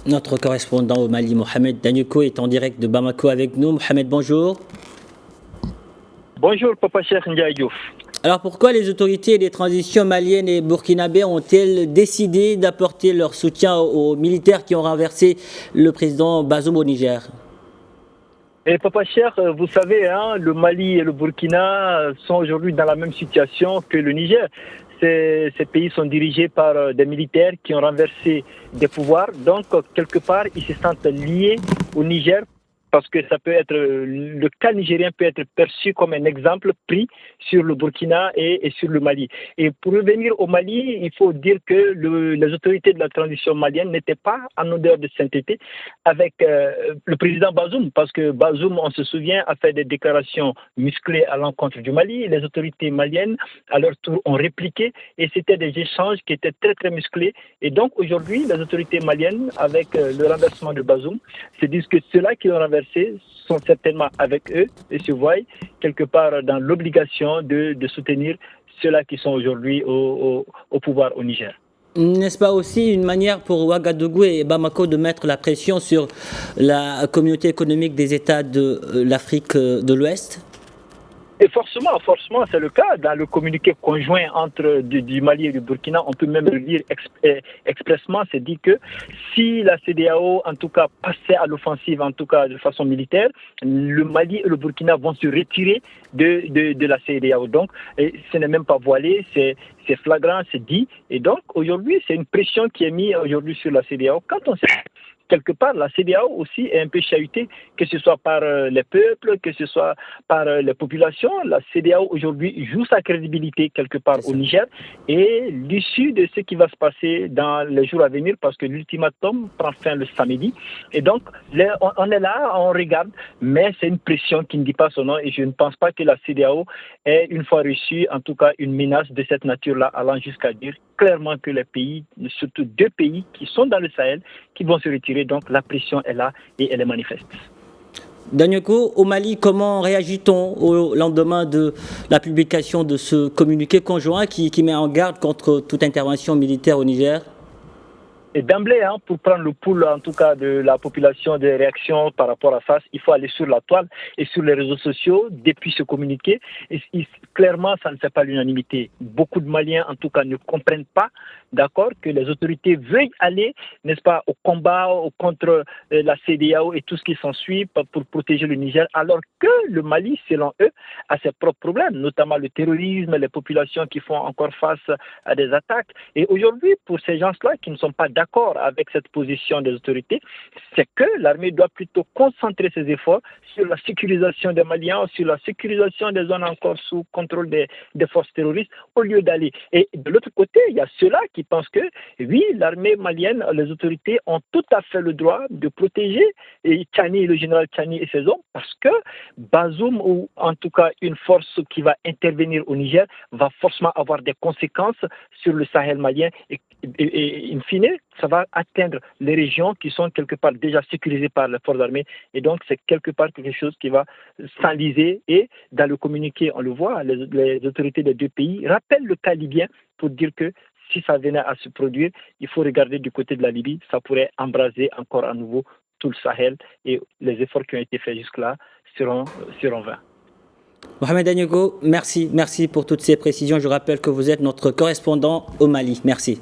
Notre correspondant au Mali, Mohamed Danyoko, est en direct de Bamako avec nous. Mohamed, bonjour. Bonjour, Papa Cheikh Ndiaye Diouf. Alors pourquoi les autorités des transitions maliennes et burkinabées ont-elles décidé d'apporter leur soutien aux militaires qui ont renversé le président Bazoum au Niger? Et Papa Cheikh, vous savez, le Mali et le Burkina sont aujourd'hui dans la même situation que le Niger. Ces pays sont dirigés par des militaires qui ont renversé des pouvoirs. Donc, quelque part, ils se sentent liés au Niger parce que ça peut être, le cas nigérien peut être perçu comme un exemple pris sur le Burkina et sur le Mali. Et pour revenir au Mali, il faut dire que les autorités de la transition malienne n'étaient pas en odeur de sainteté avec le président Bazoum, parce que Bazoum, on se souvient, a fait des déclarations musclées à l'encontre du Mali. Les autorités maliennes, à leur tour, ont répliqué et c'était des échanges qui étaient très, très musclés. Et donc, aujourd'hui, les autorités maliennes, avec le renversement de Bazoum, se disent que ceux-là qui l'ont renversé sont certainement avec eux et se voient quelque part dans l'obligation de soutenir ceux-là qui sont aujourd'hui au pouvoir au Niger. N'est-ce pas aussi une manière pour Ouagadougou et Bamako de mettre la pression sur la communauté économique des États de l'Afrique de l'Ouest? Et forcément, c'est le cas. Dans le communiqué conjoint entre du Mali et du Burkina, on peut même le lire expressement, c'est dit que si la CEDEAO, en tout cas, passait à l'offensive, en tout cas de façon militaire, le Mali et le Burkina vont se retirer de la CEDEAO. Donc, ce n'est même pas voilé, c'est flagrant, c'est dit. Et donc, aujourd'hui, c'est une pression qui est mise aujourd'hui sur la CEDEAO. Quand on sait quelque part, la CEDEAO aussi est un peu chahutée, que ce soit par les peuples, que ce soit par les populations. La CEDEAO aujourd'hui joue sa crédibilité quelque part au Niger et l'issue de ce qui va se passer dans les jours à venir, parce que l'ultimatum prend fin le samedi. Et donc, on est là, on regarde, mais c'est une pression qui ne dit pas son nom et je ne pense pas que la CEDEAO ait une fois reçu, en tout cas, une menace de cette nature-là, allant jusqu'à dire clairement que les pays, surtout deux pays qui sont dans le Sahel, qui vont se retirer. Donc la pression est là et elle est manifeste. Danyoko, au Mali, comment réagit-on au lendemain de la publication de ce communiqué conjoint qui met en garde contre toute intervention militaire au Niger? Et d'emblée, pour prendre le pouls, en tout cas, de la population, des réactions par rapport à ça, il faut aller sur la toile et sur les réseaux sociaux depuis ce communiqué. Et clairement, ça ne fait pas l'unanimité. Beaucoup de Maliens, en tout cas, ne comprennent pas, d'accord, que les autorités veuillent aller, n'est-ce pas, au combat contre la CEDEAO et tout ce qui s'ensuit pour protéger le Niger, alors que le Mali, selon eux, a ses propres problèmes, notamment le terrorisme, les populations qui font encore face à des attaques. Et aujourd'hui, pour ces gens-là qui ne sont pas d'accord avec cette position des autorités, c'est que l'armée doit plutôt concentrer ses efforts sur la sécurisation des Maliens, sur la sécurisation des zones encore sous contrôle des forces terroristes, au lieu d'aller. Et de l'autre côté, il y a ceux-là qui pensent que, oui, l'armée malienne, les autorités ont tout à fait le droit de protéger Tchani, le général Tchani et ses hommes, parce que Bazoum, ou en tout cas une force qui va intervenir au Niger, va forcément avoir des conséquences sur le Sahel malien et in fine, ça va atteindre les régions qui sont quelque part déjà sécurisées par les forces armées. Et donc, c'est quelque part quelque chose qui va s'enliser. Et dans le communiqué, on le voit, les autorités des deux pays rappellent le cas libyen pour dire que si ça venait à se produire, il faut regarder du côté de la Libye. Ça pourrait embraser encore à nouveau tout le Sahel et les efforts qui ont été faits jusque-là seront vains. Mohamed Danyoko, merci pour toutes ces précisions. Je rappelle que vous êtes notre correspondant au Mali. Merci.